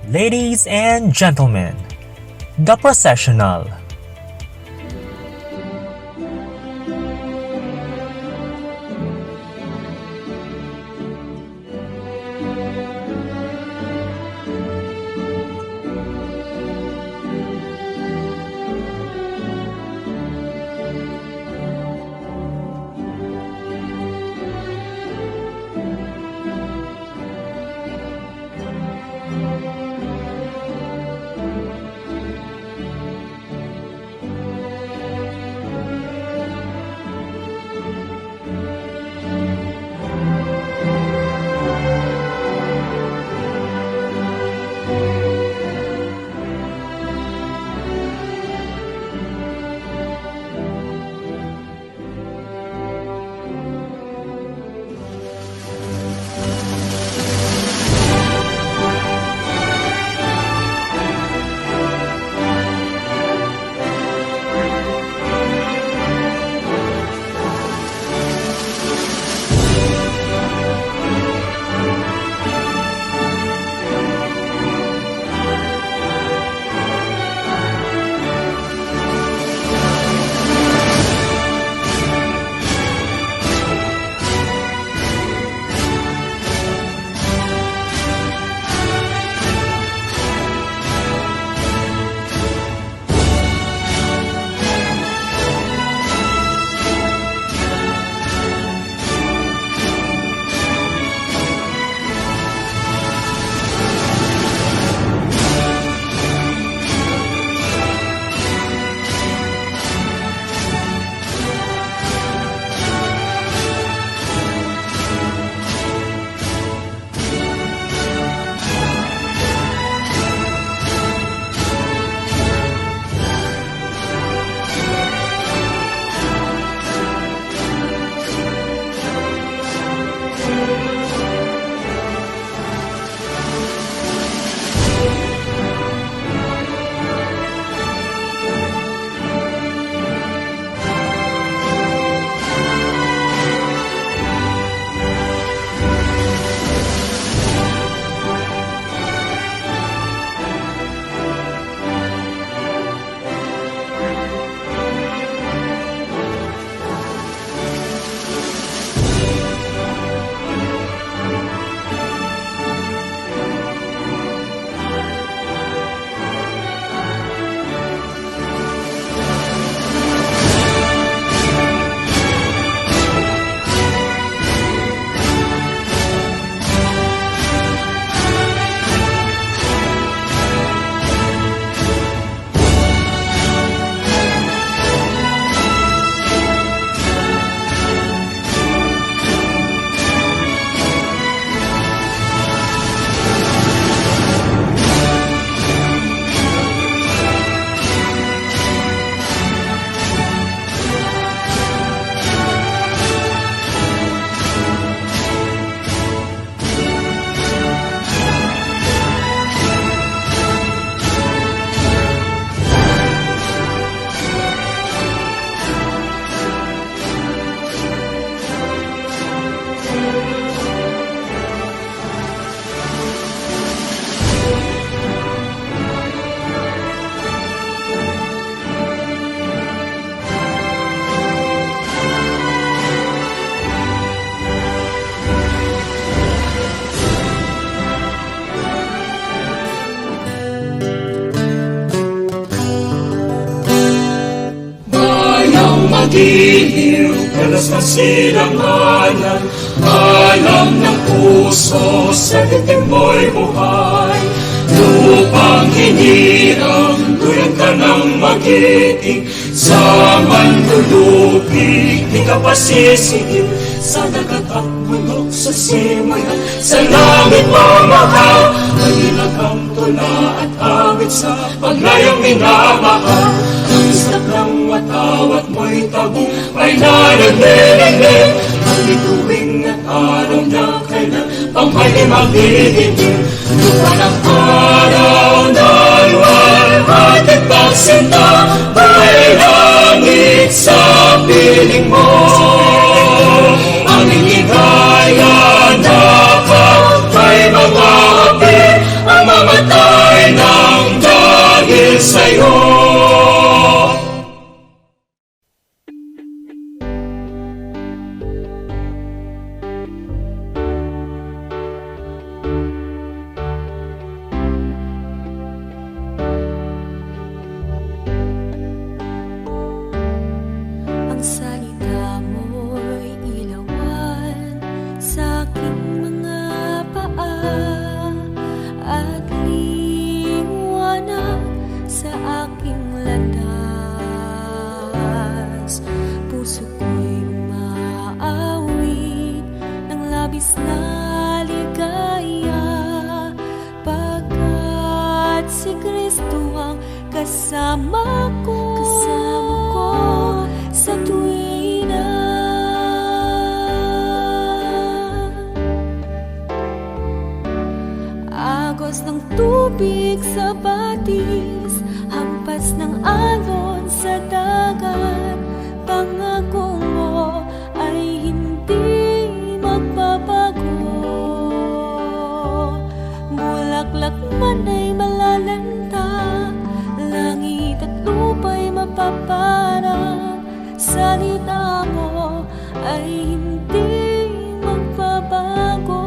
Ladies and gentlemen, the processional. Magiliw, dalas ng silanganan, alam ng puso, sa dibdib mo'y buhay. Lupang hinirang, tulad ka ng magiting, sa manlulupi, di ka pa sisigil, sa dagat at bulok, sa simayan, sa langit mamahal. Malilag ang tula at awit sa paglayang minamahal. Ang istak ng watawat mo'y tabu, may nananililig. Ang bituing at araw na kailan, pangmali magdidinig. Lupa ng araw na luwal, at pagsinta, may langit sa piling mo. Aming ligaya na pa, may mga api, ang mga tao. na ligaya, pagkat si Kristo ang kasama ko sa tuwina. Agos ng tubig sa batis, hampas ng alon sa dagat, pangako mo ay hindi magbabago. Bulaklak man ay malalanta, langit at lupa'y mapaparang, salita mo ay hindi magbabago.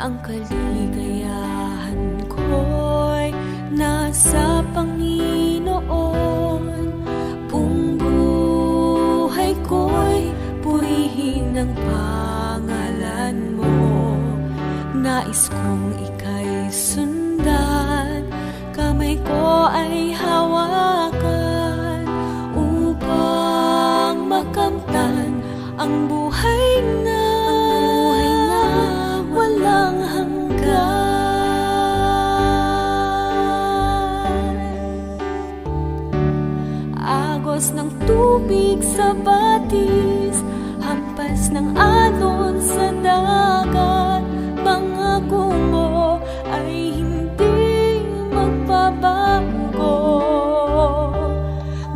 Ang kaligayahan ko'y nasa Panginoon, buong buhay ko'y purihin ang pangalan mo. Nais kong ika'y sundan, kamay ko ay hawakan, upang makamtan ang buhay na walang hanggan. Agos ng tubig sa batis, hampas ng alon sa dagat, pangako mo ay hindi magbabago.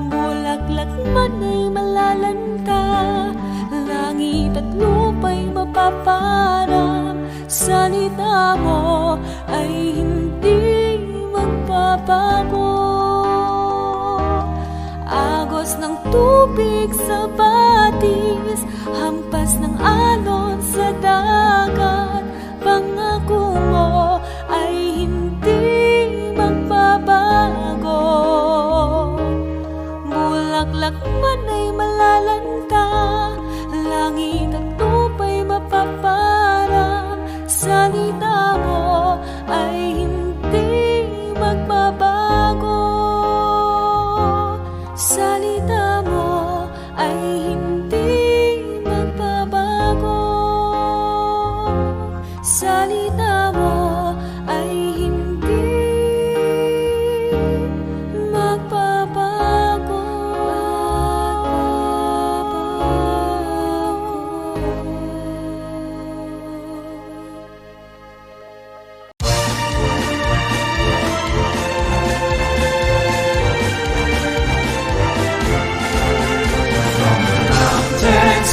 Bulaklak man ay malalanta, langit at lupa'y mapaparang, salita mo ay hindi magbabago. Agos ng tubig sa batis, hampas ng alon sa dagat, pangako mo ay hindi magbabago. Bulaklak man ay malalanta, langit at lupa'y mapaparang, salita mo ay hindi magbabago. Salita mo ay hindi magbabago. Salita mo ay hindi magbabago.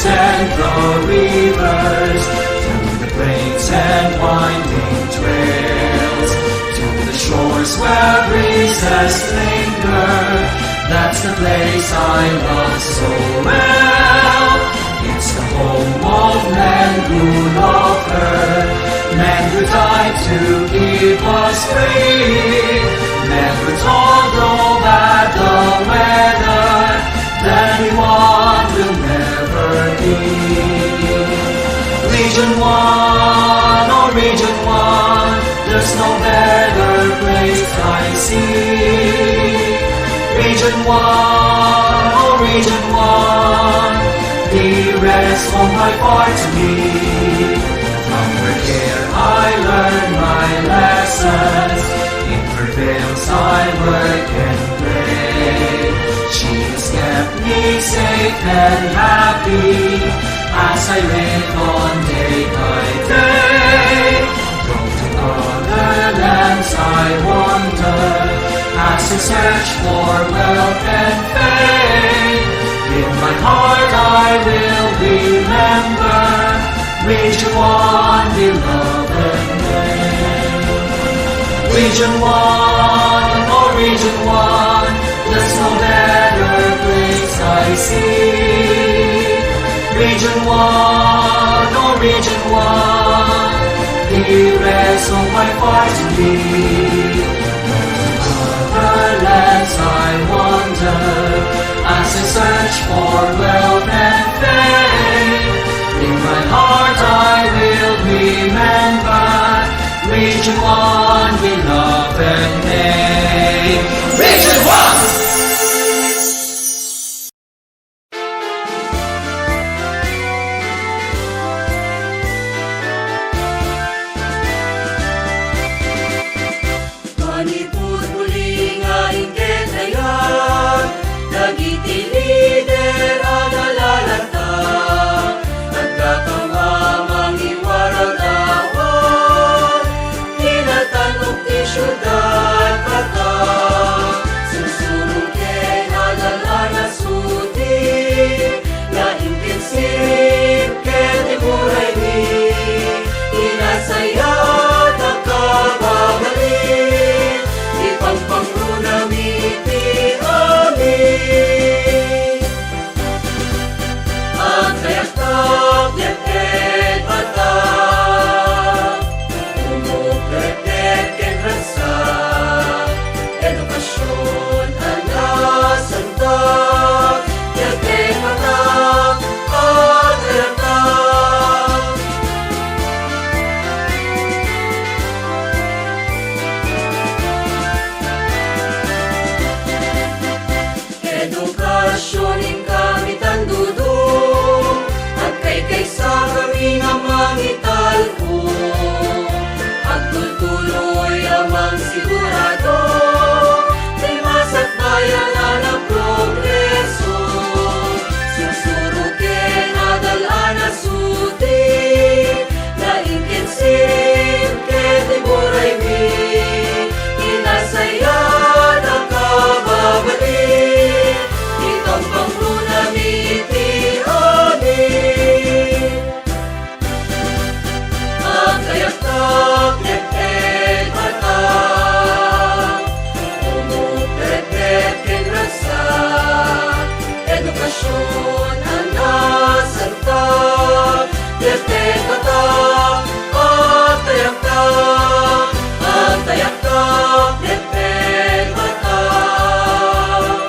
And the rivers, to the plains and winding trails, to the shores where breezes linger. That's the place I love so well. It's the home of men who loved her, men who died to keep us free, men who told no bad the weather, that anyone will never be. Region 1, oh Region 1, there's no better place I see. Region 1, oh Region 1, dearest home by far to me. From her care I learn my lessons, in her veils I work and play. She has kept me safe and happy, as I live on day by day. From to other lands I wander, as I search for wealth and fame. In my heart I will remember Region 1, beloved name. Region 1, oh Region 1, there's no better place I see. Region 1, oh Region 1, dearest of my heart to be. Other lands I wander, as I search for wealth and fame. In my heart I will remember Region 1, beloved name. Region 1! sigurado, limas at bayan ng progreso. Susurukin adalaan na suti, laing kinsin, ketiburay mi, inasaya na kababalik, itong pangluna mi itihani. Ang kayatak, lepet, matak, umupret-pret, kinrasak, edukasyon, anak, santak, lepet, matak, at tayaktak, lepet, matak,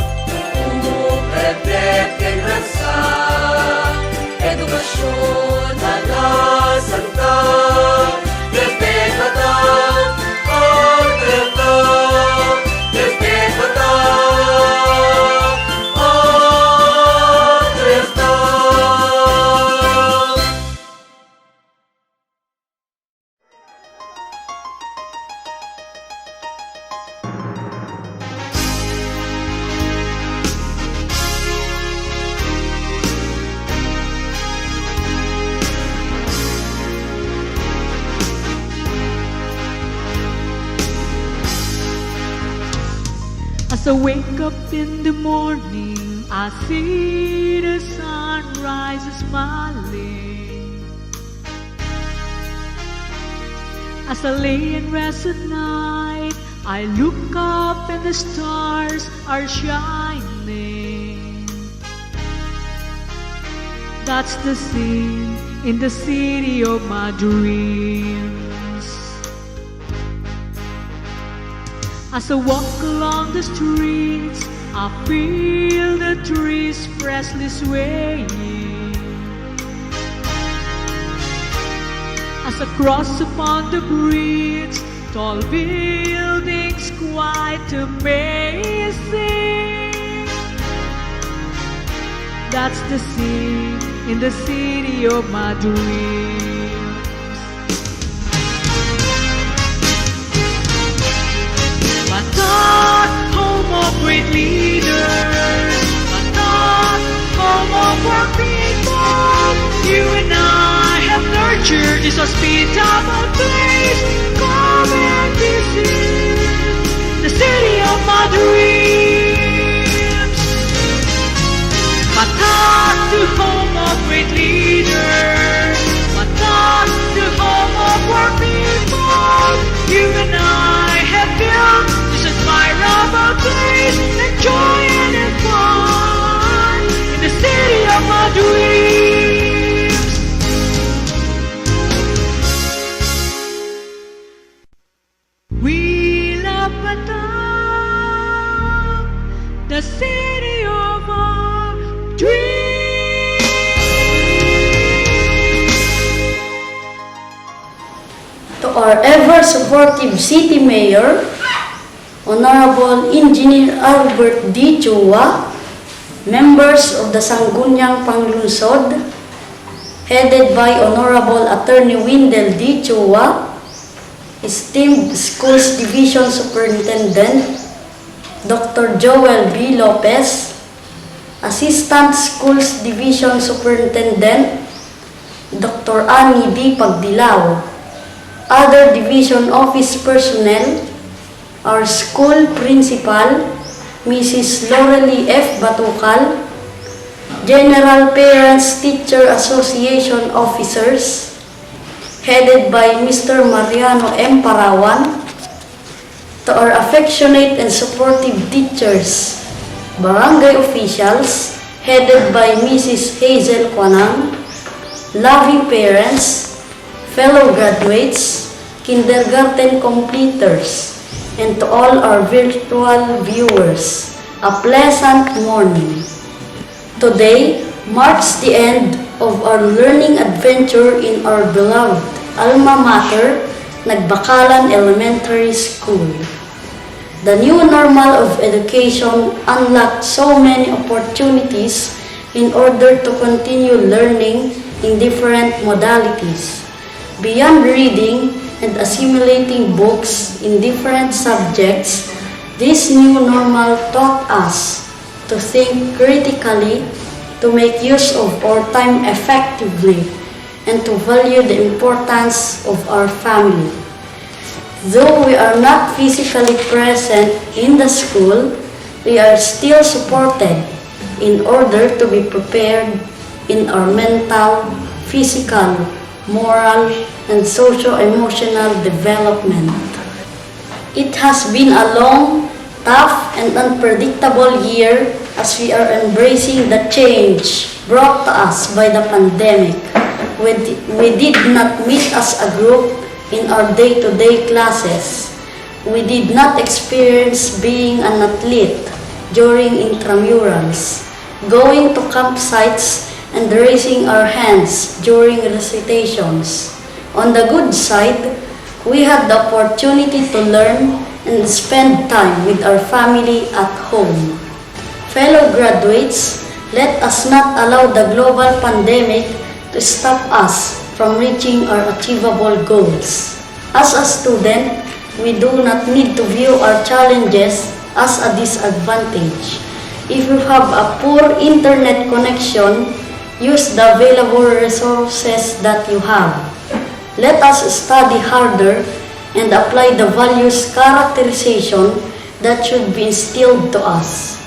umupret-pret, kinrasak, edukasyon, anak, santak, lepet, matak, at tayaktak, lepet, matak, at tayaktak. As I wake up in the morning, I see the sunrise smiling. As I lay and rest at night, I look up and the stars are shining. That's the scene in the city of my dreams. As I walk along the streets, I feel the trees freshly swaying. As I cross upon the bridge, tall buildings quite amazing. That's the scene in the city of my dreams. Patat, home of great leaders. Patat, home of our people. You and I have nurtured this hospitable place. Come and visit the city of my dreams. Patat, the home of great leaders. Patat, the home of our people. You and I have built this admirable place, and joy and fun in the city of my dreams. We love Patat, the city of our dreams. To our ever-supportive City Mayor, Honorable Engineer Albert D. Chua, members of the Sangguniang Panglungsod, headed by Honorable Attorney Windel D. Chua, esteemed Schools Division Superintendent, Dr. Joel B. Lopez, Assistant Schools Division Superintendent, Dr. Annie D. Pagdilaw, other division office personnel, our school principal, Mrs. Lorely F. Batukal, General Parents Teacher Association officers, headed by Mr. Mariano M. Parawan, to our affectionate and supportive teachers, barangay officials, headed by Mrs. Hazel Quanang, loving parents, fellow graduates, kindergarten completers, and to all our virtual viewers, a pleasant morning. Today marks the end of our learning adventure in our beloved alma mater, Nagbacalan Elementary School. The new normal of education unlocked so many opportunities in order to continue learning in different modalities. Beyond reading and assimilating books in different subjects, this new normal taught us to think critically, to make use of our time effectively, and to value the importance of our family. Though we are not physically present in the school, we are still supported in order to be prepared in our mental, physical, moral, and socio-emotional development. It has been a long, tough, and unpredictable year as we are embracing the change brought to us by the pandemic. We did not meet as a group in our day-to-day classes. We did not experience being an athlete during intramurals, going to campsites, and raising our hands during recitations. On the good side, we had the opportunity to learn and spend time with our family at home. Fellow graduates, let us not allow the global pandemic to stop us from reaching our achievable goals. As a student, we do not need to view our challenges as a disadvantage. If you have a poor internet connection, use the available resources that you have. Let us study harder and apply the values characterization that should be instilled to us.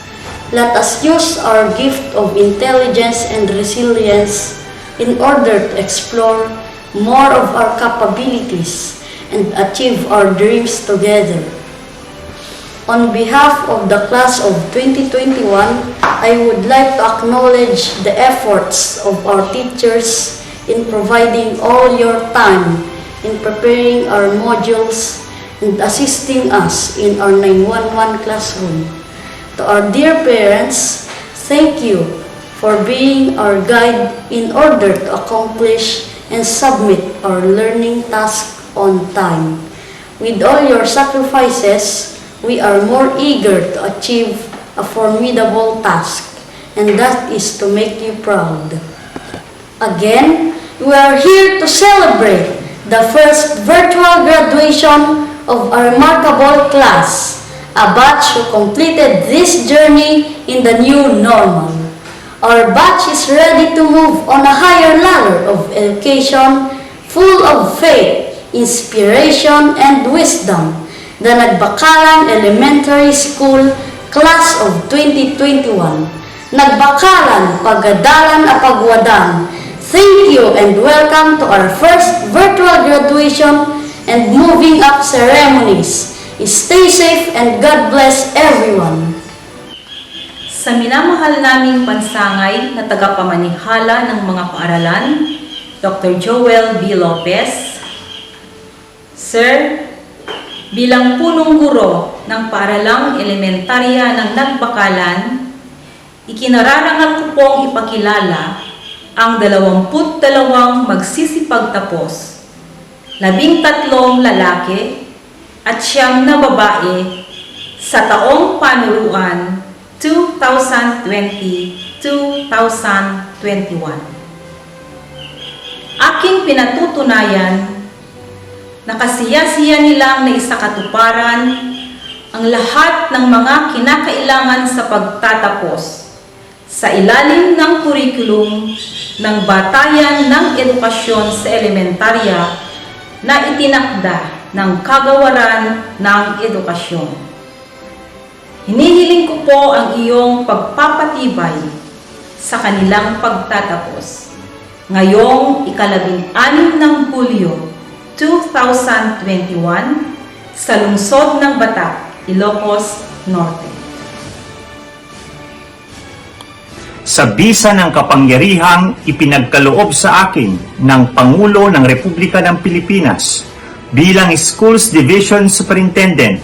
Let us use our gift of intelligence and resilience in order to explore more of our capabilities and achieve our dreams together. On behalf of the class of 2021, I would like to acknowledge the efforts of our teachers in providing all your time in preparing our modules and assisting us in our 911 classroom. To our dear parents, thank you for being our guide in order to accomplish and submit our learning task on time. With all your sacrifices, we are more eager to achieve a formidable task, and that is to make you proud. Again, we are here to celebrate the first virtual graduation of our remarkable class, a batch who completed this journey in the new normal. Our batch is ready to move on a higher ladder of education full of faith, inspiration, and wisdom. The Nagbacalan Elementary School Class of 2021. Nagbakalan, pagadalan apagwadan. Thank you and welcome to our first virtual graduation and moving up ceremonies. Stay safe and God bless everyone. Sa minamahal naming pansangay na tagapamanihala ng mga paaralan, Dr. Joel B. Lopez, Sir, bilang punong guro ng paaralang elementarya ng Nagbakalan, ikinararangal ko pong ipakilala ang 22 magsisipagtapos, 13 lalaki at 9 na babae sa taong panuruan 2020-2021. Aking pinatutunayan na kasiya-siya nilang naisakatuparan ang lahat ng mga kinakailangan sa pagtatapos sa ilalim ng kurikulum ng Batayan ng Edukasyon sa Elementarya na itinakda ng Kagawaran ng Edukasyon. Hinihiling ko po ang iyong pagpapatibay sa kanilang pagtatapos. Ngayong ika-16 ng Hulyo 2021 sa lungsod ng Batak, Ilocos Norte. Sa bisa ng kapangyarihang ipinagkaloob sa akin ng Pangulo ng Republika ng Pilipinas bilang Schools Division Superintendent,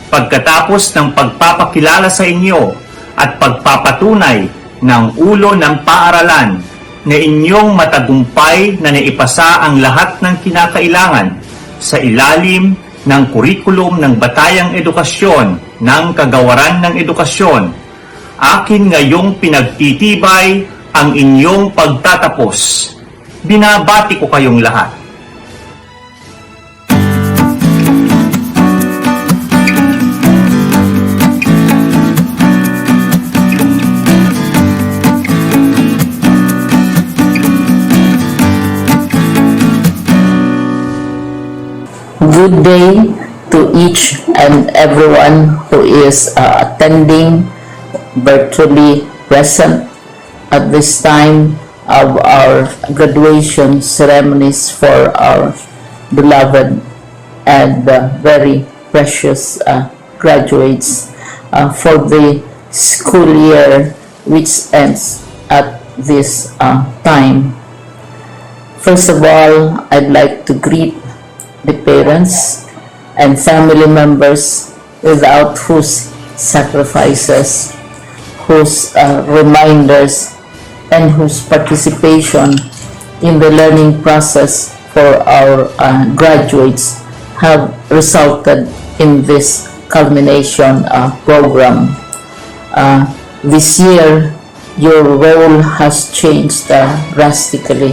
pagkatapos ng pagpapakilala sa inyo at pagpapatunay ng ulo ng paaralan na inyong matagumpay na naipasa ang lahat ng kinakailangan sa ilalim ng kurikulum ng Batayang Edukasyon ng Kagawaran ng Edukasyon, akin ngayong pinagtitibay ang inyong pagtatapos. Binabati ko kayong lahat. day to each and everyone who is attending virtually present at this time of our graduation ceremonies for our beloved and very precious graduates for the school year which ends at this time. First of all, I'd like to greet the parents and family members without whose sacrifices, whose reminders, and whose participation in the learning process for our graduates have resulted in this culmination program. This year, your role has changed drastically,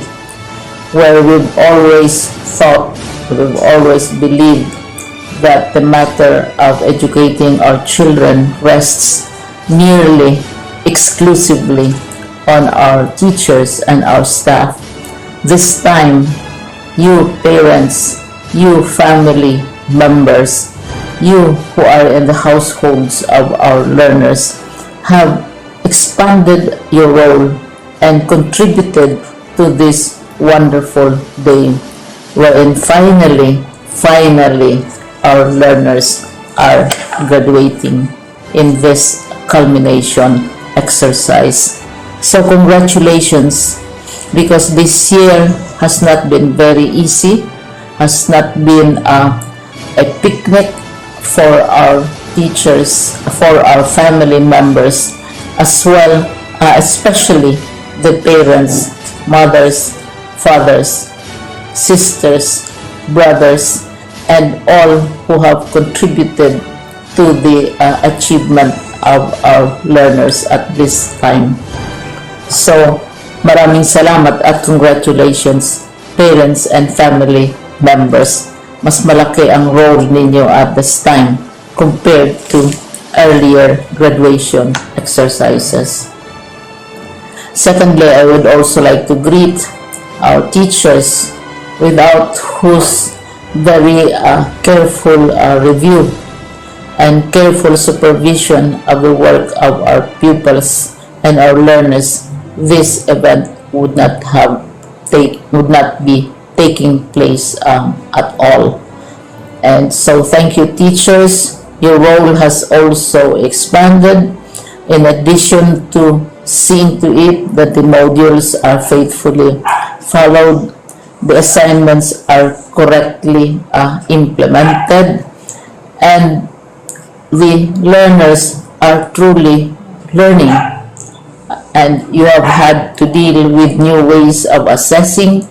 where we've always thought, we've always believed that the matter of educating our children rests nearly exclusively on our teachers and our staff. This time, you parents, you family members, you who are in the households of our learners have expanded your role and contributed to this wonderful day wherein finally our learners are graduating in this culmination exercise. So congratulations, because this year has not been very easy, has not been a picnic for our teachers, for our family members, as well, especially the parents, mothers, fathers, sisters, brothers, and all who have contributed to the achievement of our learners at this time. So, maraming salamat at congratulations, parents and family members. Mas malaki ang role ninyo at this time compared to earlier graduation exercises. Secondly, I would also like to greet our teachers, without whose very careful review and careful supervision of the work of our pupils and our learners, this event would not be taking place at all. And so thank you, teachers. Your role has also expanded, in addition to seeing to it that the modules are faithfully followed, the assignments are correctly implemented, and the learners are truly learning, and you have had to deal with new ways of assessing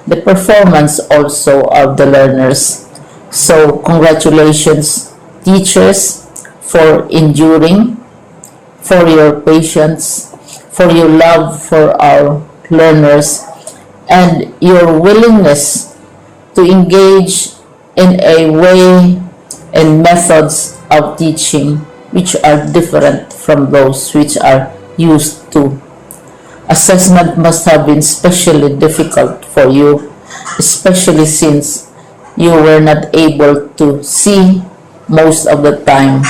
the performance also of the learners. So congratulations, teachers, for enduring, for your patience, for your love for our learners, and your willingness to engage in a way and methods of teaching which are different from those which are used to. Assessment must have been especially difficult for you, especially since you were not able to see most of the time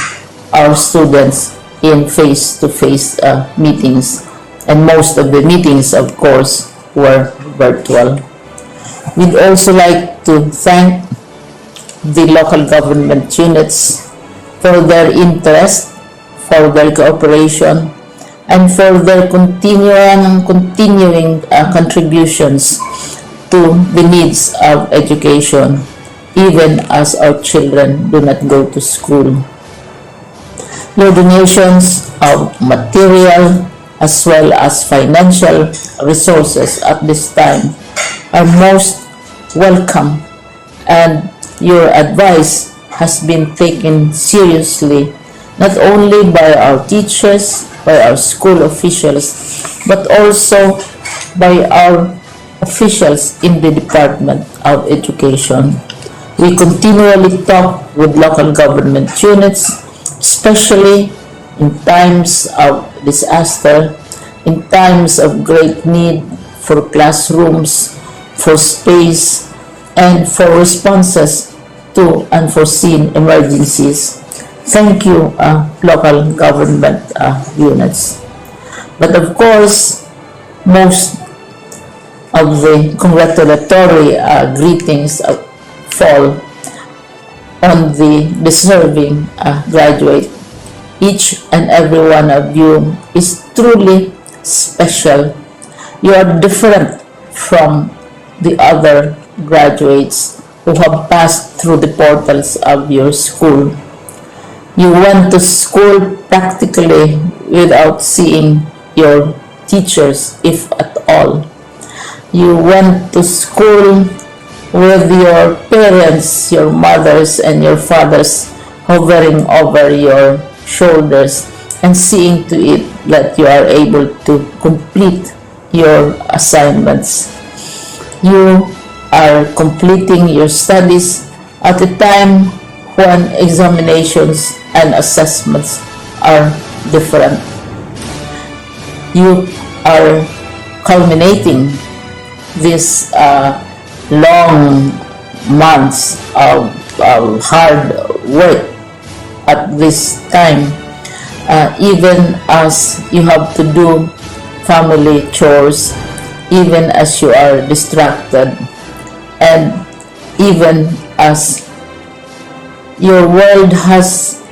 our students in face-to-face meetings, and most of the meetings, of course, were virtual. We'd also like to thank the local government units for their interest, for their cooperation, and for their continuing contributions to the needs of education, even as our children do not go to school. Your donations of material as well as financial resources at this time are most welcome, and your advice has been taken seriously not only by our teachers, by our school officials, but also by our officials in the Department of Education. We continually talk with local government units, especially in times of disaster, in times of great need for classrooms, for space, and for responses to unforeseen emergencies. Thank you, local government units. But of course, most of the congratulatory greetings fall on the deserving graduate. Each and every one of you is truly special. You are different from the other graduates who have passed through the portals of your school. You went to school practically without seeing your teachers, if at all. You went to school with your parents, your mothers, and your fathers hovering over your shoulders and seeing to it that you are able to complete your assignments. You are completing your studies at a time when examinations and assessments are different. You are culminating this long months of hard work at this time, even as you have to do family chores, even as you are distracted, and even as your world has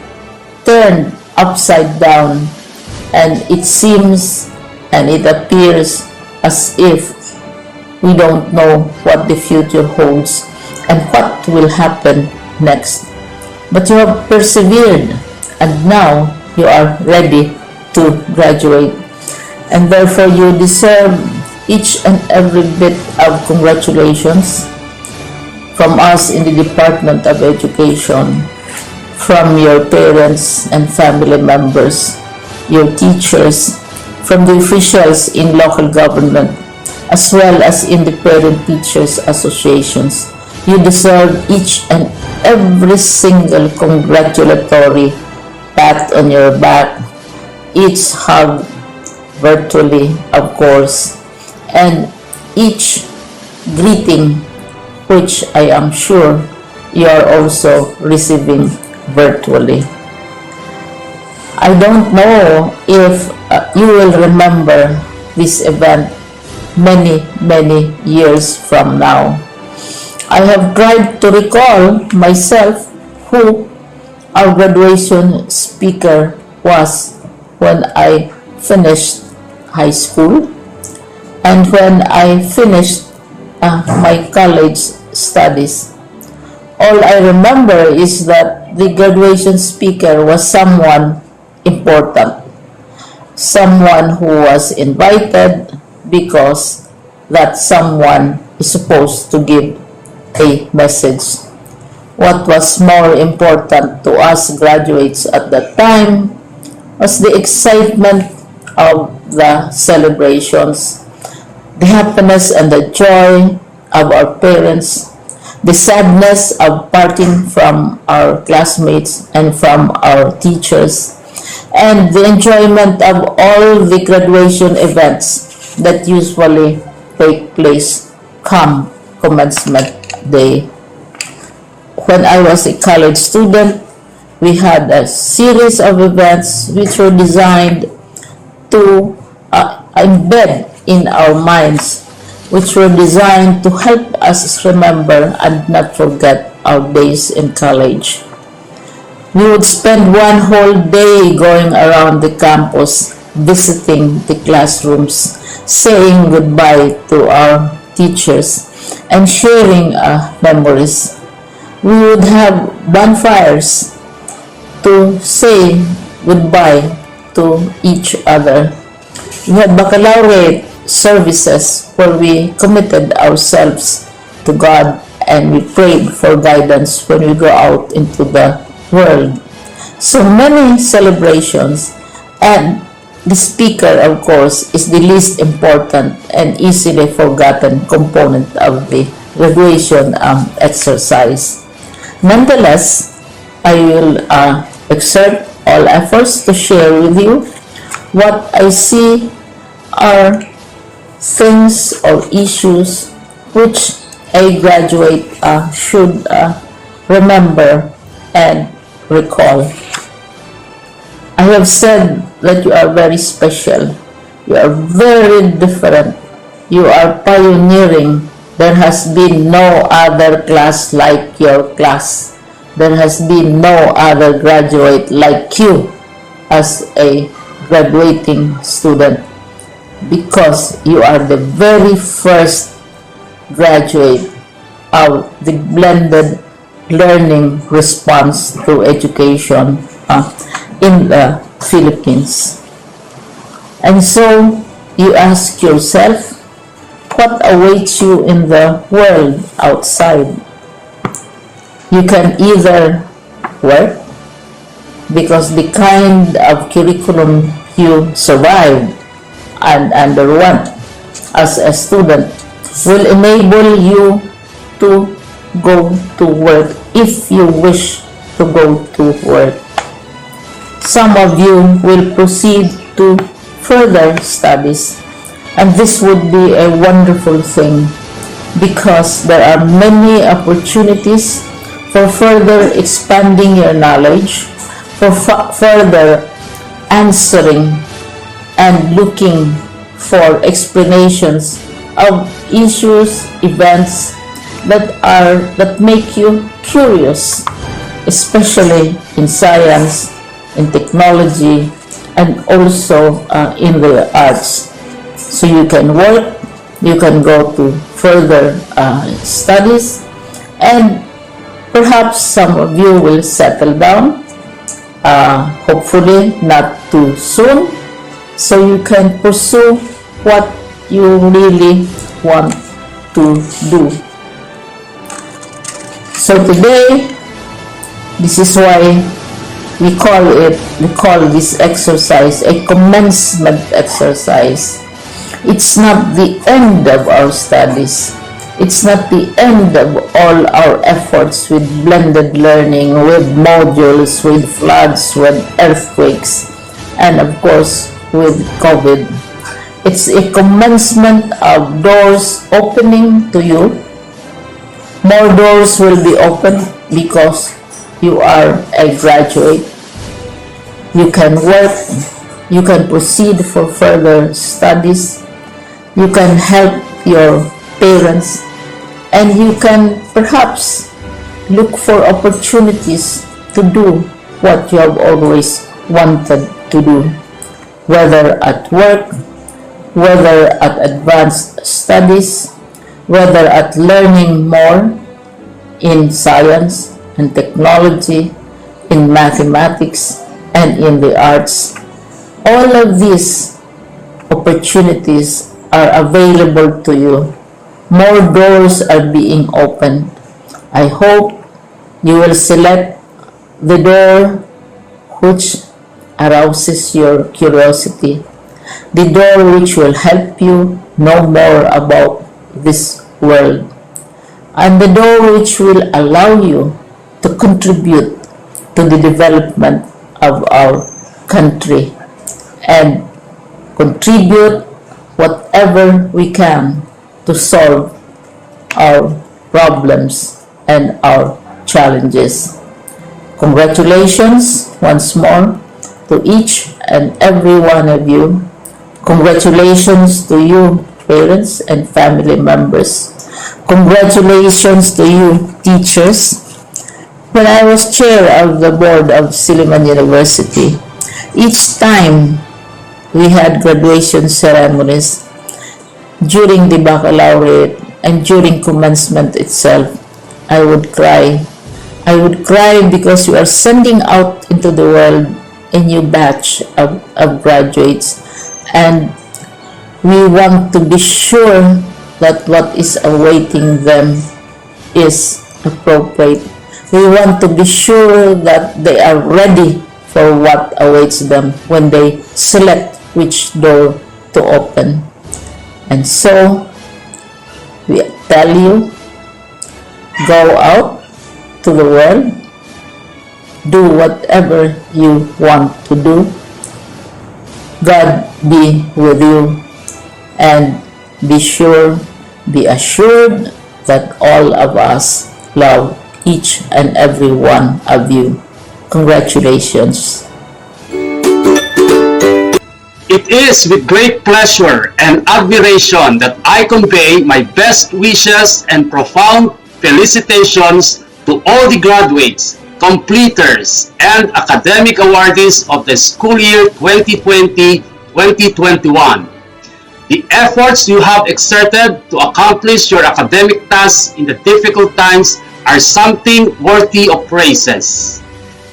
turned upside down, and it seems and it appears as if we don't know what the future holds and what will happen next. But you have persevered, and now you are ready to graduate, and therefore you deserve each and every bit of congratulations from us in the Department of Education, from your parents and family members, your teachers, from the officials in local government, as well as in the parent teachers associations. You deserve each and every single congratulatory pat on your back, each hug virtually, of course, and each greeting, which I am sure you are also receiving virtually. I don't know if you will remember this event many years from now. I have tried to recall myself who our graduation speaker was when I finished high school and when I finished my college studies. All I remember is that the graduation speaker was someone important, someone who was invited because that someone is supposed to give a message. What was more important to us graduates at that time was the excitement of the celebrations, the happiness and the joy of our parents, the sadness of parting from our classmates and from our teachers, and the enjoyment of all the graduation events that usually take place come commencement day. When I was a college student, we had a series of events which were designed to embed in our minds, which were designed to help us remember and not forget our days in college. We would spend one whole day going around the campus, visiting the classrooms, saying goodbye to our teachers, and sharing memories. We would have bonfires to say goodbye to each other. We had baccalaureate services where we committed ourselves to God and we prayed for guidance when we go out into the world. So many celebrations, and the speaker, of course, is the least important and easily forgotten component of the graduation exercise. Nonetheless, I will exert all efforts to share with you what I see are things or issues which a graduate should remember, and recall. I have said that you are very special. You are very different. You are pioneering. There has been no other class like your class. There has been no other graduate like you as a graduating student, because you are the very first graduate of the blended learning response to education in the Philippines. And so you ask yourself, what awaits you in the world outside? You can either work, because the kind of curriculum you survived and underwent as a student will enable you to go to work if you wish to go to work. Some of you will proceed to further studies, and this would be a wonderful thing, because there are many opportunities for further expanding your knowledge, for further answering and looking for explanations of issues, events that make you curious, especially in science, in technology, and also in the arts. So you can work, you can go to further studies, and perhaps some of you will settle down, hopefully not too soon, so you can pursue what you really want to do. So today, this is why we call this exercise a commencement exercise. It's not the end of our studies. It's not the end of all our efforts with blended learning, with modules, with floods, with earthquakes, and of course with COVID. It's a commencement of doors opening to you. More doors will be opened because you are a graduate. You can work, you can proceed for further studies, you can help your parents, and you can perhaps look for opportunities to do what you have always wanted to do, whether at work, whether at advanced studies, whether at learning more in science and technology, in mathematics, and in the arts. All of these opportunities are available to you. More doors are being opened. I hope you will select the door which arouses your curiosity, the door which will help you know more about this world, and the door which will allow you to contribute to the development of our country and contribute whatever we can to solve our problems and our challenges. Congratulations once more to each and every one of you. Congratulations to you, parents and family members. Congratulations to you, teachers. When I was chair of the board of Silliman University, each time we had graduation ceremonies, during the baccalaureate and during commencement itself, I would cry. I would cry because we are sending out into the world a new batch of graduates, and we want to be sure that what is awaiting them is appropriate. We want to be sure that they are ready for what awaits them when they select which door to open. And so, we tell you, go out to the world, do whatever you want to do. God be with you, and be assured that all of us love each and every one of you. Congratulations. It is with great pleasure and admiration that I convey my best wishes and profound felicitations to all the graduates, completers, and academic awardees of the school year 2020-2021. The efforts you have exerted to accomplish your academic tasks in the difficult times are something worthy of praises.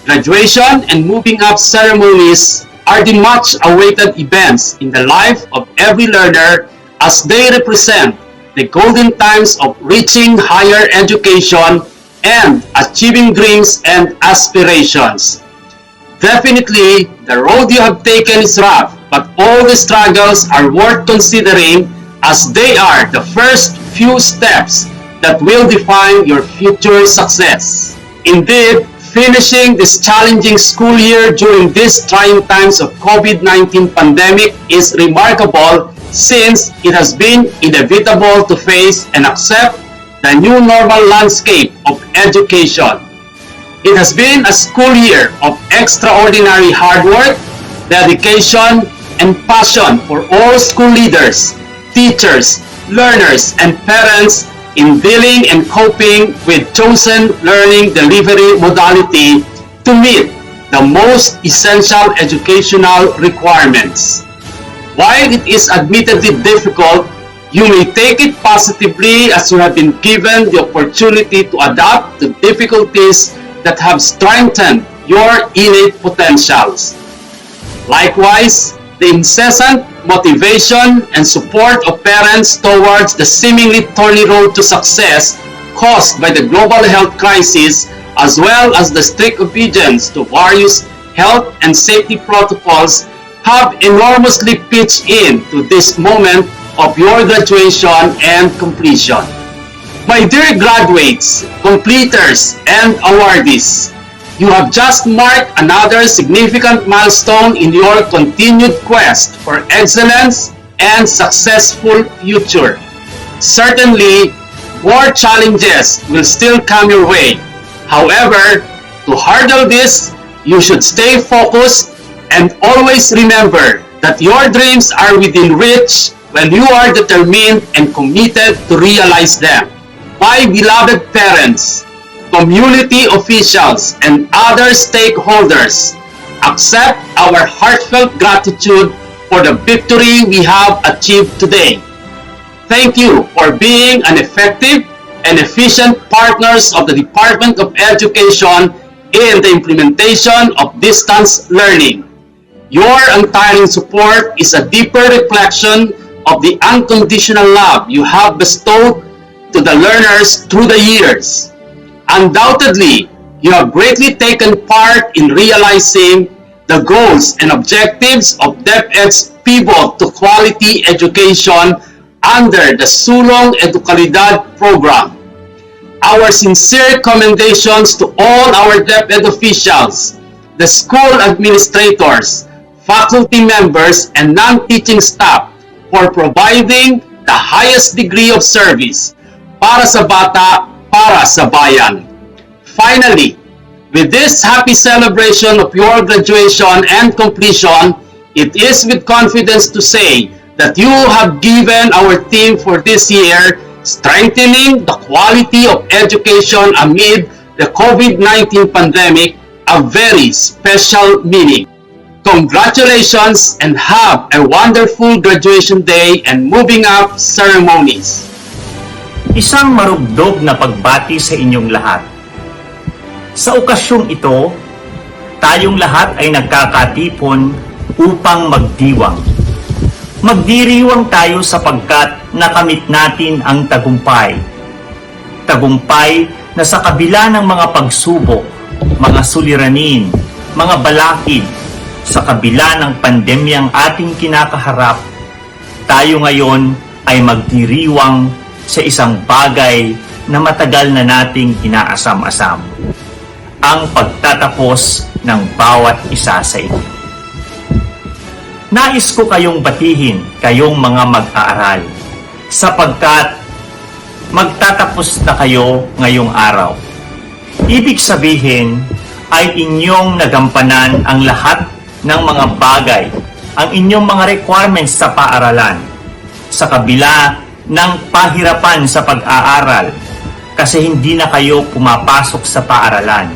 Graduation and moving up ceremonies are the much-awaited events in the life of every learner as they represent the golden times of reaching higher education and achieving dreams and aspirations. Definitely, the road you have taken is rough, but all the struggles are worth considering as they are the first few steps that will define your future success. Indeed, finishing this challenging school year during these trying times of COVID-19 pandemic is remarkable since it has been inevitable to face and accept the new normal landscape of education. It has been a school year of extraordinary hard work, dedication, and passion for all school leaders, teachers, learners, and parents in dealing and coping with chosen learning delivery modality to meet the most essential educational requirements. While it is admittedly difficult, you may take it positively as you have been given the opportunity to adapt to difficulties that have strengthened your innate potentials. Likewise, the incessant motivation and support of parents towards the seemingly thorny road to success caused by the global health crisis, as well as the strict obedience to various health and safety protocols, have enormously pitched in to this moment of your graduation and completion. My dear graduates, completers, and awardees, you have just marked another significant milestone in your continued quest for excellence and successful future. Certainly, more challenges will still come your way. However, to hurdle this, you should stay focused and always remember that your dreams are within reach when you are determined and committed to realize them. My beloved parents, community officials, and other stakeholders, accept our heartfelt gratitude for the victory we have achieved today. Thank you for being an effective and efficient partners of the Department of Education in the implementation of distance learning. Your untiring support is a deeper reflection of the unconditional love you have bestowed to the learners through the years. Undoubtedly, you have greatly taken part in realizing the goals and objectives of DepEd's pivot to quality education under the Sulong Kalidad program. Our sincere commendations to all our DepEd officials, the school administrators, faculty members, and non-teaching staff for providing the highest degree of service para sa bata, para sa bayan. Finally, with this happy celebration of your graduation and completion, it is with confidence to say that you have given our theme for this year, strengthening the quality of education amid the COVID-19 pandemic, a very special meaning. Congratulations and have a wonderful graduation day and moving up ceremonies. Isang marugdog na pagbati sa inyong lahat. Sa okasyong ito, tayong lahat ay nagkakatipon upang magdiwang. Magdiriwang tayo sapagkat nakamit natin ang tagumpay. Tagumpay na sa kabila ng mga pagsubok, mga suliranin, mga balakid, sa kabila ng pandemyang ating kinakaharap, tayo ngayon ay magdiriwang sa isang bagay na matagal na nating inaasam-asam. Ang pagtatapos ng bawat isa sa inyo. Nais ko kayong batihin, kayong mga mag-aaral, sapagkat magtatapos na kayo ngayong araw. Ibig sabihin ay inyong nagampanan ang lahat ng mga bagay, ang inyong mga requirements sa paaralan, sa kabila ng pahirapan sa pag-aaral kasi hindi na kayo pumapasok sa paaralan,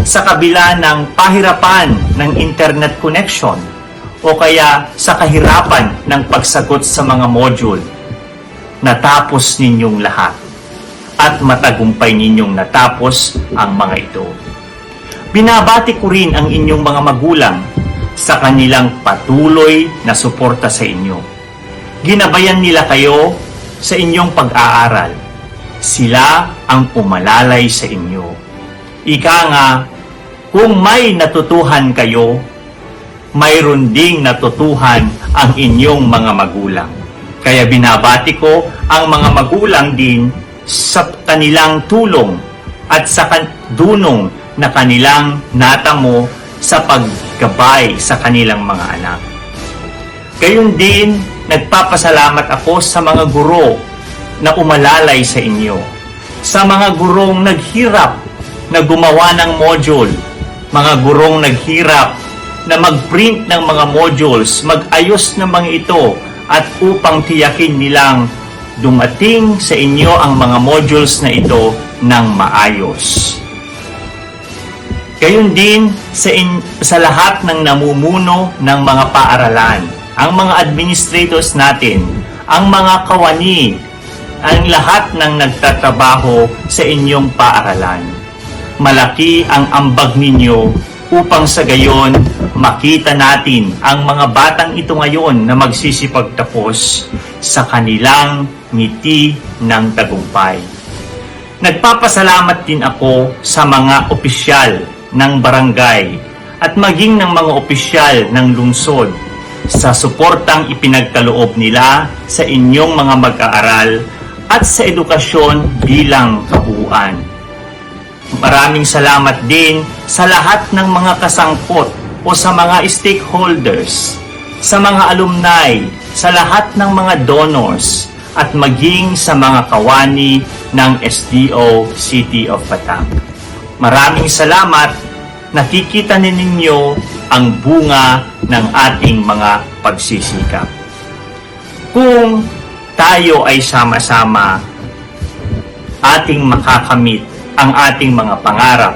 sa kabila ng pahirapan ng internet connection o kaya sa kahirapan ng pagsagot sa mga module. Natapos ninyong lahat at matagumpay ninyong natapos ang mga ito. Binabati ko rin ang inyong mga magulang sa kanilang patuloy na suporta sa inyo. Ginabayan nila kayo sa inyong pag-aaral. Sila ang umalalay sa inyo. Ika nga, kung may natutuhan kayo, mayroon ding natutuhan ang inyong mga magulang. Kaya binabati ko ang mga magulang din sa kanilang tulong at sa dunong na kanilang natamo sa paggabay sa kanilang mga anak. Gayon din, nagpapasalamat ako sa mga guro na umalalay sa inyo, sa mga gurong naghirap na gumawa ng module, mga gurong naghirap na mag-print ng mga modules, mag-ayos ng mga ito, at upang tiyakin nilang dumating sa inyo ang mga modules na ito ng maayos. Gayon din sa lahat ng namumuno ng mga paaralan, ang mga administrators natin, ang mga kawani, ang lahat ng nagtatrabaho sa inyong paaralan. Malaki ang ambag ninyo upang sa gayon makita natin ang mga batang ito ngayon na magsisipagtapos sa kanilang ngiti ng tagumpay. Nagpapasalamat din ako sa mga opisyal ng barangay at maging ng mga opisyal ng lungsod sa suportang ipinagkaloob nila sa inyong mga mag-aaral at sa edukasyon bilang kabuuan. Maraming salamat din sa lahat ng mga kasangkot o sa mga stakeholders, sa mga alumni, sa lahat ng mga donors, at maging sa mga kawani ng SDO City of Bataan. Maraming salamat, nakikita ninyo ang bunga ng ating mga pagsisikap. Kung tayo ay sama-sama, ating makakamit ang ating mga pangarap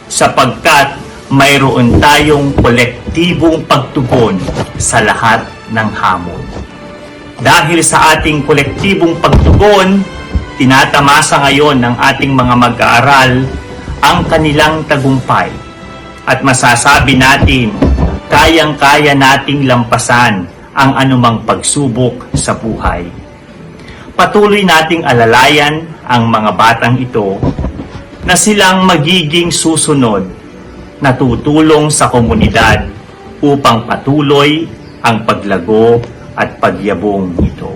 sapagkat mayroon tayong kolektibong pagtugon sa lahat ng hamon. Dahil sa ating kolektibong pagtugon, tinatamasa ngayon ng ating mga mag-aaral ang kanilang tagumpay. At masasabi natin, kayang-kaya nating lampasan ang anumang pagsubok sa buhay. Patuloy nating alalayan ang mga batang ito na silang magiging susunod na tutulong sa komunidad upang patuloy ang paglago at pagyabong nito.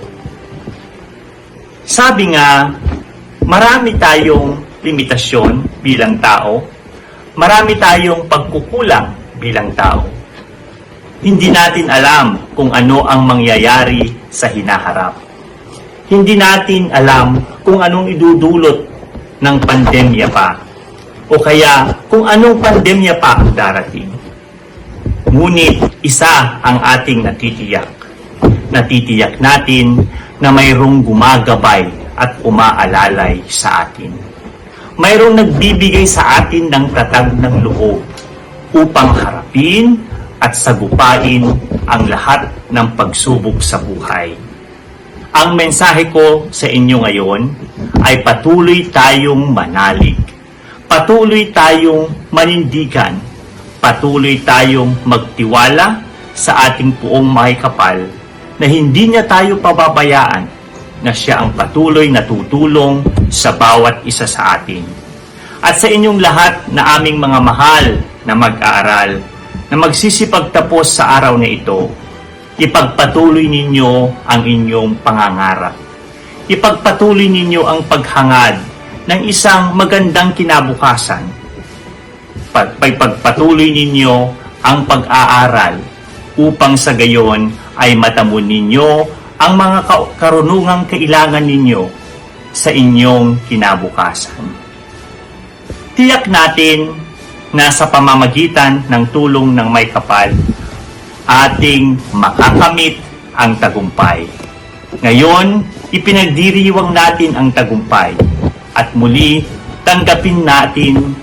Sabi nga, marami tayong limitasyon bilang tao, marami tayong pagkukulang bilang tao. Hindi natin alam kung ano ang mangyayari sa hinaharap. Hindi natin alam kung anong idudulot ng pandemya pa o kaya kung anong pandemya pa ang darating. Ngunit isa ang ating natitiyak. Natitiyak natin na mayroong gumagabay at umaalalay sa atin. Mayroong nagbibigay sa atin ng tatag ng loob upang harapin at sagupain ang lahat ng pagsubok sa buhay. Ang mensahe ko sa inyo ngayon ay patuloy tayong manalig. Patuloy tayong manindigan. Patuloy tayong magtiwala sa ating puong makikapal na hindi niya tayo pababayaan, na siya ang patuloy na tutulong sa bawat isa sa atin. At sa inyong lahat na aming mga mahal na mag-aaral, na magsisipagtapos sa araw na ito, ipagpatuloy ninyo ang inyong pangangarap. Ipagpatuloy ninyo ang paghangad ng isang magandang kinabukasan. Ipagpatuloy ninyo ang pag-aaral upang sa gayon ay matamo ninyo ang mga karunungang kailangan ninyo sa inyong kinabukasan. Tiyak natin na sa pamamagitan ng tulong ng may kapal, ating makakamit ang tagumpay. Ngayon, ipinagdiriwang natin ang tagumpay at muli tanggapin natin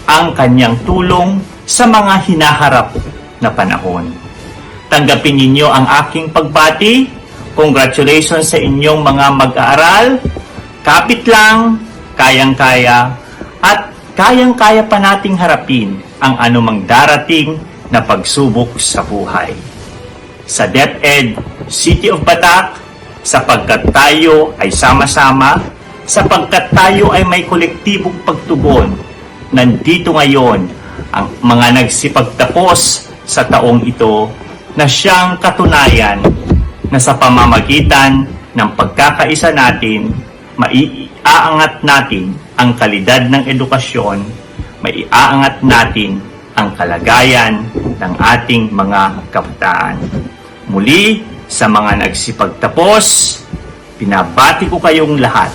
ang kanyang tulong sa mga hinaharap na panahon. Tanggapin ninyo ang aking pagbati. Congratulations sa inyong mga mag-aaral. Kapit lang, kayang-kaya, at kayang-kaya pa nating harapin ang anumang darating na pagsubok sa buhay. Sa DepEd City of Batak, sapagkat tayo ay sama-sama, sapagkat tayo ay may kolektibong pagtugon, nandito ngayon ang mga nagsipagtapos sa taong ito na siyang katunayan na sa pamamagitan ng pagkakaisa natin, maiaangat natin ang kalidad ng edukasyon, maiaangat natin ang kalagayan ng ating mga kabataan. Muli, sa mga nagsipagtapos, pinabati ko kayong lahat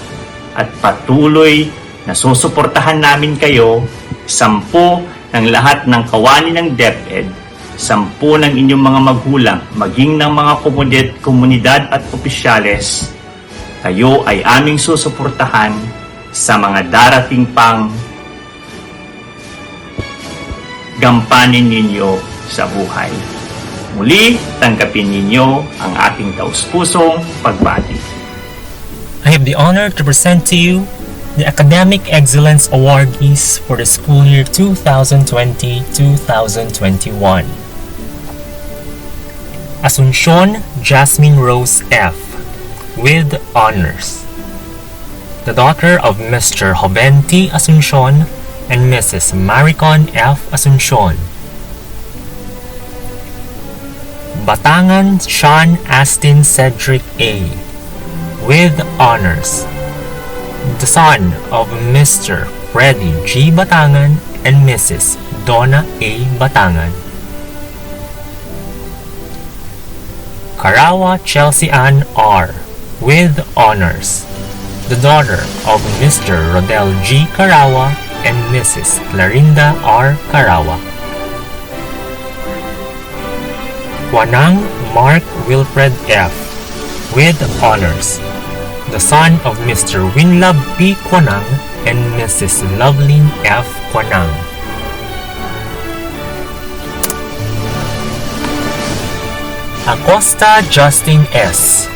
at patuloy na susuportahan namin kayo, 10 ng lahat ng kawani ng DepEd, 10 ng inyong mga magulang, maging ng mga komunidad at opisyales. Kayo ay aming susuportahan sa mga darating pang gampanin ninyo sa buhay. Muli, tanggapin ninyo ang aking taus-pusong pagbati. I have the honor to present to you the Academic Excellence Awardees for the school year 2020-2021. Asuncion Jasmine Rose F. with honors. The daughter of Mr. Joventi Asuncion and Mrs. Maricon F. Asuncion. Batangan Sean Astin Cedric A. with honors. The son of Mr. Freddy G. Batangan and Mrs. Donna A. Batangan. Carawa Chelsea Ann R. with honors. The daughter of Mr. Rodel G. Carawa and Mrs. Clarinda R. Carawa. Quanang Mark Wilfred F. with honors. The son of Mr. Winlove P. Quanang and Mrs. Lovelyn F. Quanang. Acosta Justin S.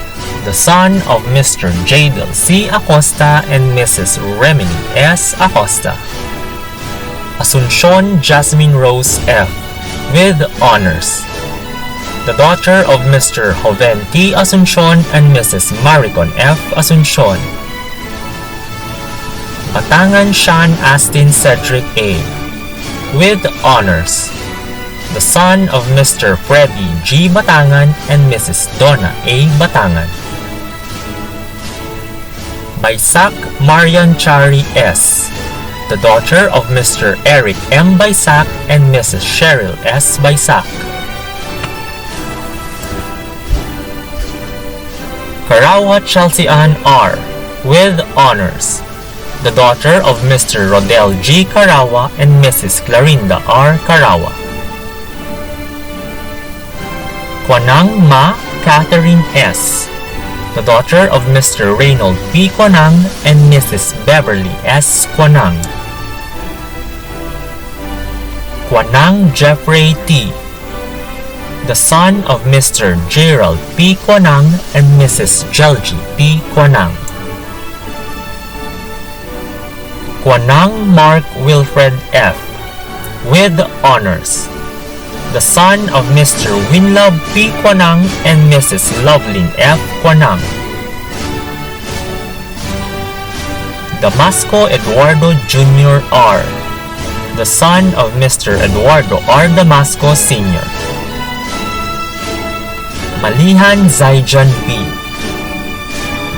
The son of Mr. Jadel C. Acosta and Mrs. Remini S. Acosta. Asuncion Jasmine Rose F. with honors. The daughter of Mr. Joven T. Asuncion and Mrs. Maricon F. Asuncion. Batangan Sean Astin Cedric A. with honors. The son of Mr. Freddy G. Batangan and Mrs. Donna A. Batangan. Baisak Marian Chari S. The daughter of Mr. Eric M. Baisak and Mrs. Cheryl S. Baisak. Carawa Chelsea Ann R. with honors. The daughter of Mr. Rodel G. Carawa and Mrs. Clarinda R. Carawa. Quanang Ma Catherine S. The daughter of Mr. Reynold P. Quanang and Mrs. Beverly S. Quanang. Quanang Jeffrey T. The son of Mr. Gerald P. Quanang and Mrs. Jelgi P. Quanang. Quanang Mark Wilfred F. with honors. The son of Mr. Winlove P. Quanang and Mrs. Lovelyn F. Quanang. Damasco Eduardo Jr. R. The son of Mr. Eduardo R. Damasco Sr. Malihan Zaijan B.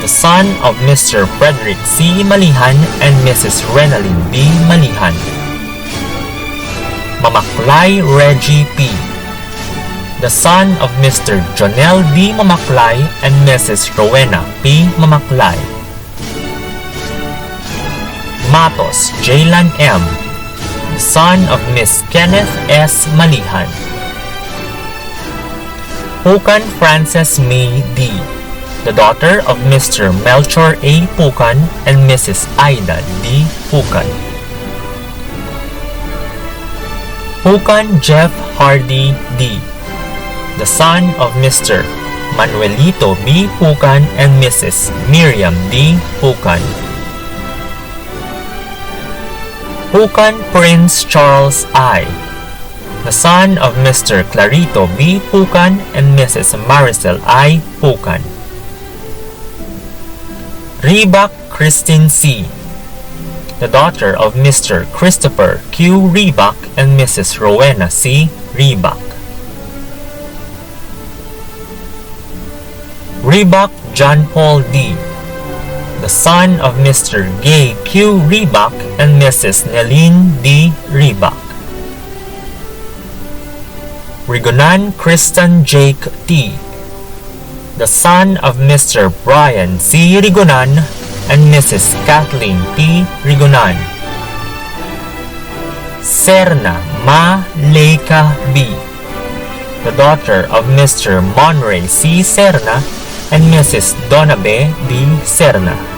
The son of Mr. Frederick C. Malihan and Mrs. Renalyn B. Malihan. Mamaklay Reggie P. The son of Mr. Jonel B. Mamaklay and Mrs. Rowena P. Mamaklay. Matos Jaylan M. the son of Miss Kenneth S. Malihan. Pukan Frances May D., the daughter of Mr. Melchor A. Pukan and Mrs. Aida D. Pukan. Pukan Jeff Hardy D., the son of Mr. Manuelito B. Pukan and Mrs. Miriam D. Pukan. Pukan Prince Charles I., the son of Mr. Clarito B. Pukan and Mrs. Maricel I. Pukan. Ribak Christine C., the daughter of Mr. Christopher Q. Ribak and Mrs. Rowena C. Ribak. Ribak John Paul D., the son of Mr. Gay Q. Ribak and Mrs. Neline D. Ribak. Rigonan Kristen Jake T., the son of Mr. Brian C. Rigonan and Mrs. Kathleen T. Rigonan. Serna Ma Leica B., the daughter of Mr. Monray C. Serna and Mrs. Donabe D. Serna.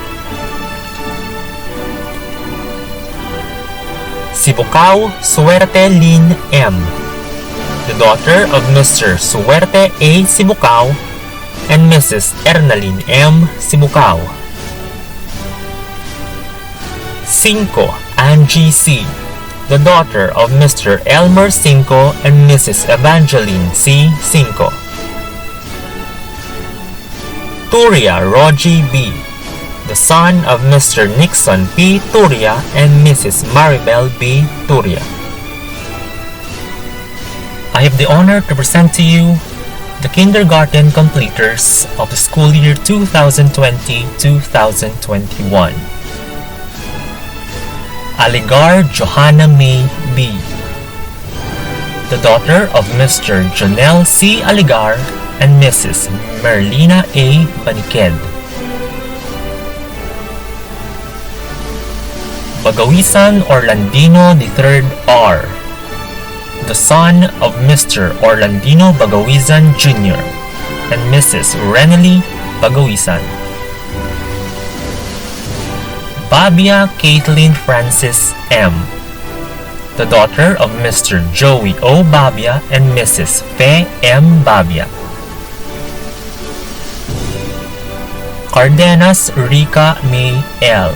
Sibukao Suerte Lin M., the daughter of Mr. Suerte A. Sibukao and Mrs. Ernalyn M. Sibukao. 5. Angie C., the daughter of Mr. Elmer Cinco and Mrs. Evangeline C. Cinco. Turia Rogie B., the son of Mr. Nixon P. Turia and Mrs. Maribel B. Turia. I have the honor to present to you the kindergarten completers of the school year 2020-2021. Aligar Johanna May B., the daughter of Mr. Jonel C. Aligar and Mrs. Merlina A. Baniked. Bagawisan Orlandino III R., the son of Mr. Orlandino Bagawisan Jr. and Mrs. Renely Bagawisan. Babia Caitlin Francis M., the daughter of Mr. Joey O. Babia and Mrs. Fe M. Babia. Cardenas Rica May L.,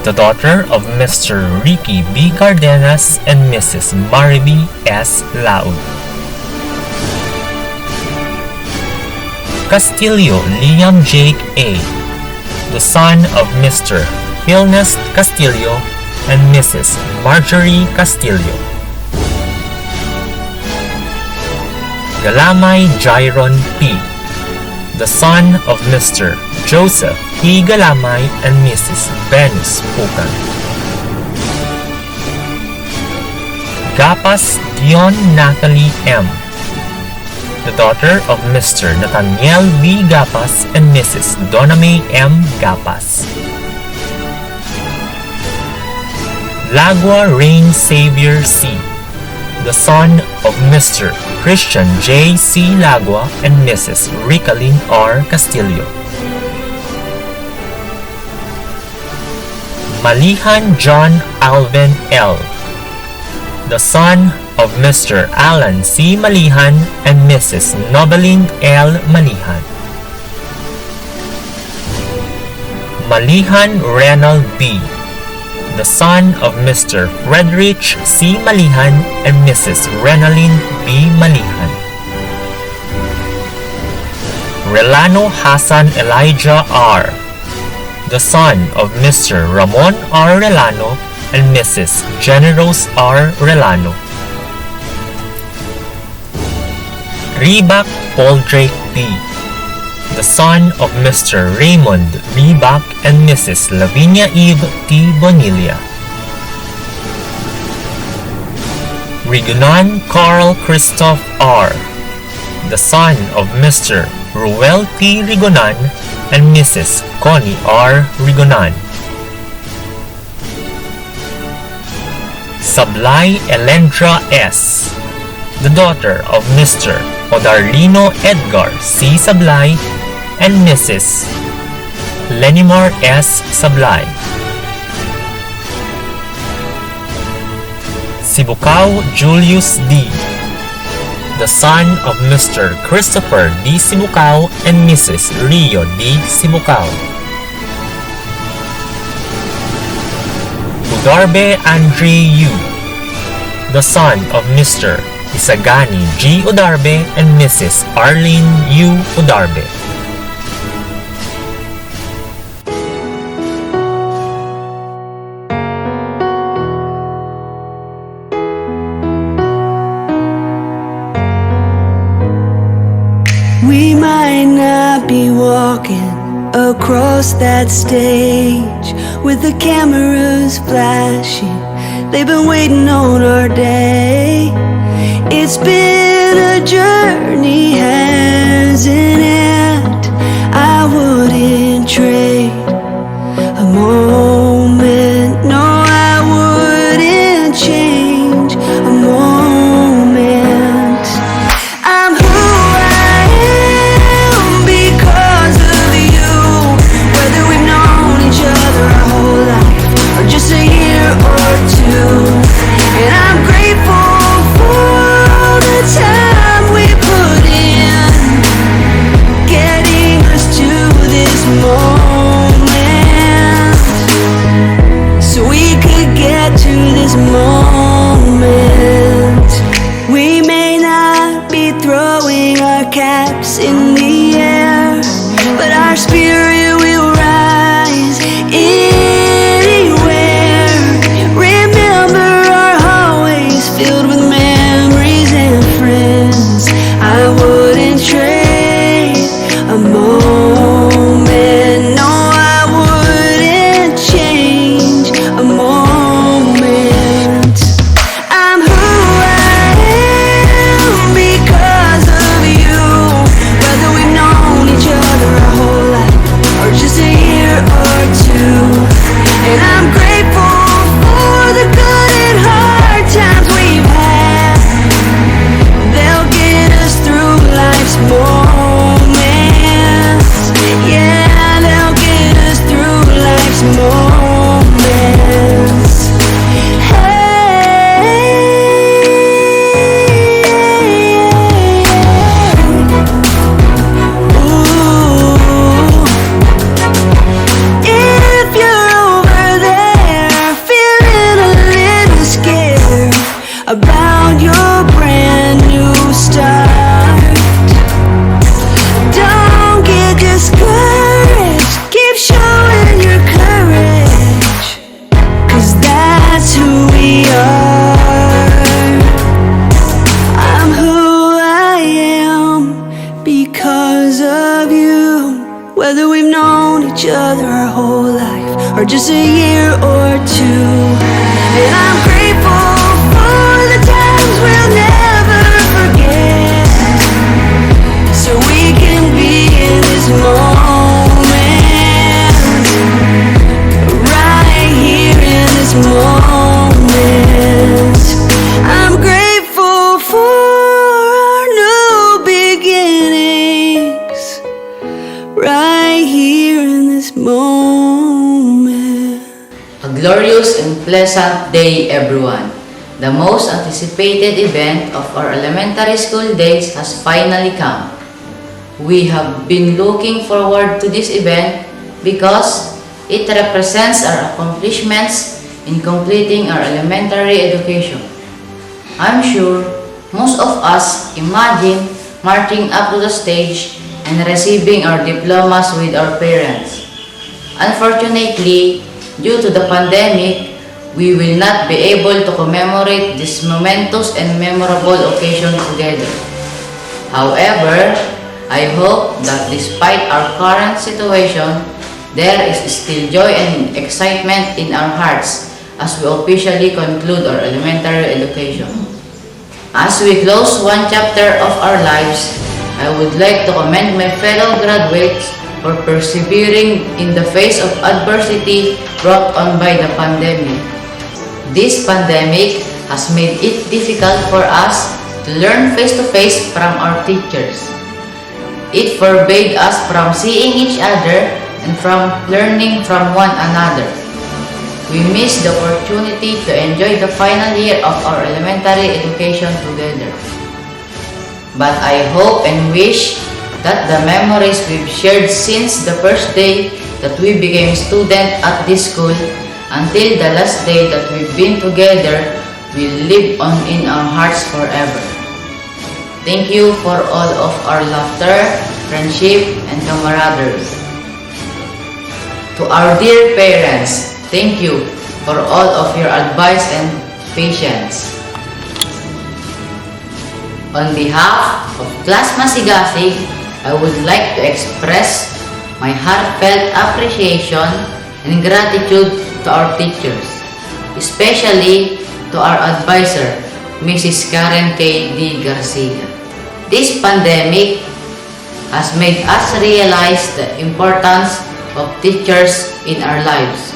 the daughter of Mr. Ricky B. Cardenas and Mrs. Mariby S. Laud. Castillo Liam Jake A., the son of Mr. Philnest Castillo and Mrs. Marjorie Castillo. Galamay Jairon P., the son of Mr. Joseph P. Galamay and Mrs. Venus Pukan. Gapas Dion Natalie M., the daughter of Mr. Nathaniel B. Gapas and Mrs. Doname M. Gapas. Lagua Rain Xavier C., the son of Mr. Christian J. C. Lagua and Mrs. Ricalyn R. Castillo. Malihan John Alvin L., the son of Mr. Alan C. Malihan and Mrs. Nobelin L. Malihan. Malihan Renald B., the son of Mr. Frederick C. Malihan and Mrs. Renalyn B. Malihan. Relano Hassan Elijah R., the son of Mr. Ramon R. Relano and Mrs. Generos R. Relano. Ribak Poldrake B., the son of Mr. Raymond Ribak and Mrs. Lavinia Eve T. Bonilla. Rigunan Carl Christoph R., the son of Mr. Ruel T. Rigunan and Mrs. Connie R. Rigunan. Sablay Elendra S., the daughter of Mr. Odarlino Edgar C. Sablay and Mrs. Lenimar S. Sablay. Sibukaw Julius D., the son of Mr. Christopher D. Sibukaw and Mrs. Rio D. Sibukaw. Udarbe Andre U., the son of Mr. Isagani G. Udarbe and Mrs. Arlene U. Udarbe. We might not be walking across that stage with the cameras flashing. They've been waiting on our day. It's been a journey, hasn't it? I wouldn't trade a moment. No, I wouldn't change a moment. I'm who I am because of you. Whether we've known each other our whole life or just a year or two. And I'm grateful for the time we put in getting us to this moment, so we could get to this moment. We may not be throwing our caps in the air, but our spirit will rise anywhere. Remember our hallways filled with memories and friends. I wouldn't trade a moment. No, I wouldn't change a moment. I'm who I am because of you. Whether we've known each other our whole life or just a year or two. And I'm grateful for the good and hard times we've had. They'll get us through life's moments. Yeah, they'll get us through life's moments. Hey, ooh. If you're over there feeling a little scared about your brand new start, don't get discouraged. Keep showing your courage, 'cause that's who we are. I'm who I am because of you. Whether we've known each other our whole life or just a year or two. And I'm grateful for the times we'll never forget, so we can be in this moment, right here in this moment. I'm grateful for our new beginnings, right here in this moment. A glorious and pleasant day, everyone. The most anticipated event of our elementary school days has finally come. We have been looking forward to this event because it represents our accomplishments in completing our elementary education. I'm sure most of us imagine marching up to the stage and receiving our diplomas with our parents. Unfortunately, due to the pandemic, we will not be able to commemorate this momentous and memorable occasion together. However, I hope that despite our current situation, there is still joy and excitement in our hearts as we officially conclude our elementary education. As we close one chapter of our lives, I would like to commend my fellow graduates for persevering in the face of adversity brought on by the pandemic. This pandemic has made it difficult for us to learn face-to-face from our teachers. It forbade us from seeing each other and from learning from one another. We missed the opportunity to enjoy the final year of our elementary education together. But I hope and wish that the memories we've shared since the first day that we became students at this school until the last day that we've been together will live on in our hearts forever. Thank you for all of our laughter, friendship, and camaraderie. To our dear parents, thank you for all of your advice and patience. On behalf of Class Masigasig, I would like to express my heartfelt appreciation and gratitude to our teachers, especially to our advisor, Mrs. Karen K. D. Garcia. This pandemic has made us realize the importance of teachers in our lives.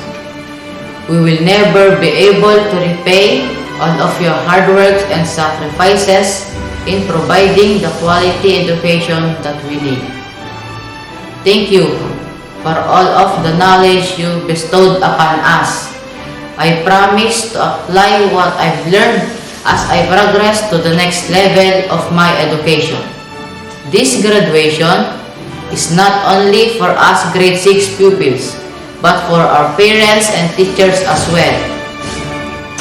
We will never be able to repay all of your hard work and sacrifices in providing the quality education that we need. Thank you for all of the knowledge you bestowed upon us. I promise to apply what I've learned as I progress to the next level of my education. This graduation is not only for us grade 6 pupils, but for our parents and teachers as well.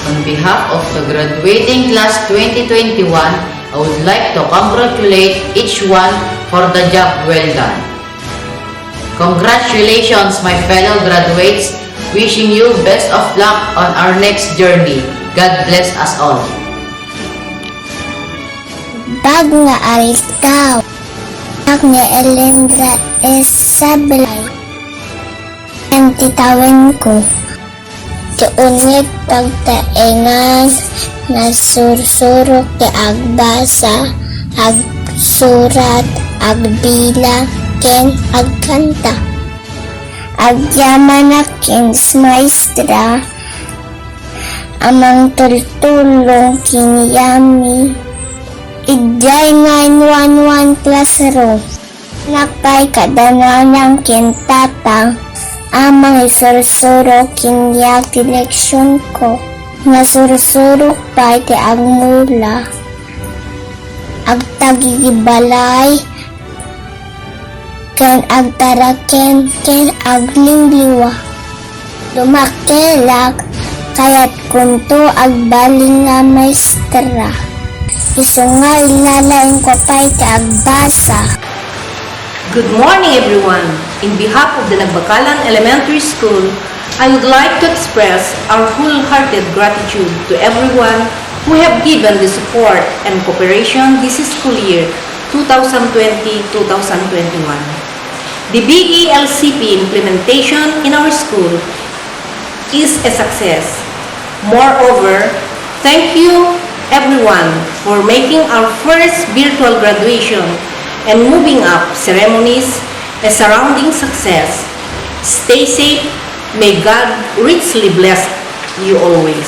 On behalf of the graduating class 2021, I would like to congratulate each one for the job well done. Congratulations, my fellow graduates. Wishing you best of luck on our next journey. God bless us all. Bag nga aritaw, bag nga Elendra Sablay, ang titawan ko. Tiunit pagtaengan, nasursuro ti agbasa, agsurat, agbila, ken agkanta. Agyaman na kins maestra, amang tultulong kinyami. Idyay ngayon 1-1 classroom. Nakay kadananang kintatang, amang isursuro kinyak ti leksyon ko. Nasursuro pa iti agmula. Agtagigibalay, ken agtaraken ken agliliwa. Dumakelak kayat kunto agbaling nga maestra. Isungay lalaing ko pa iti agbasa. Good morning, everyone. In behalf of the Nagbacalan Elementary School, I would like to express our wholehearted gratitude to everyone who have given the support and cooperation this school year 2020-2021. The BELCP implementation in our school is a success. Moreover, thank you everyone for making our first virtual graduation and moving up ceremonies a surrounding success. Stay safe. May God richly bless you always.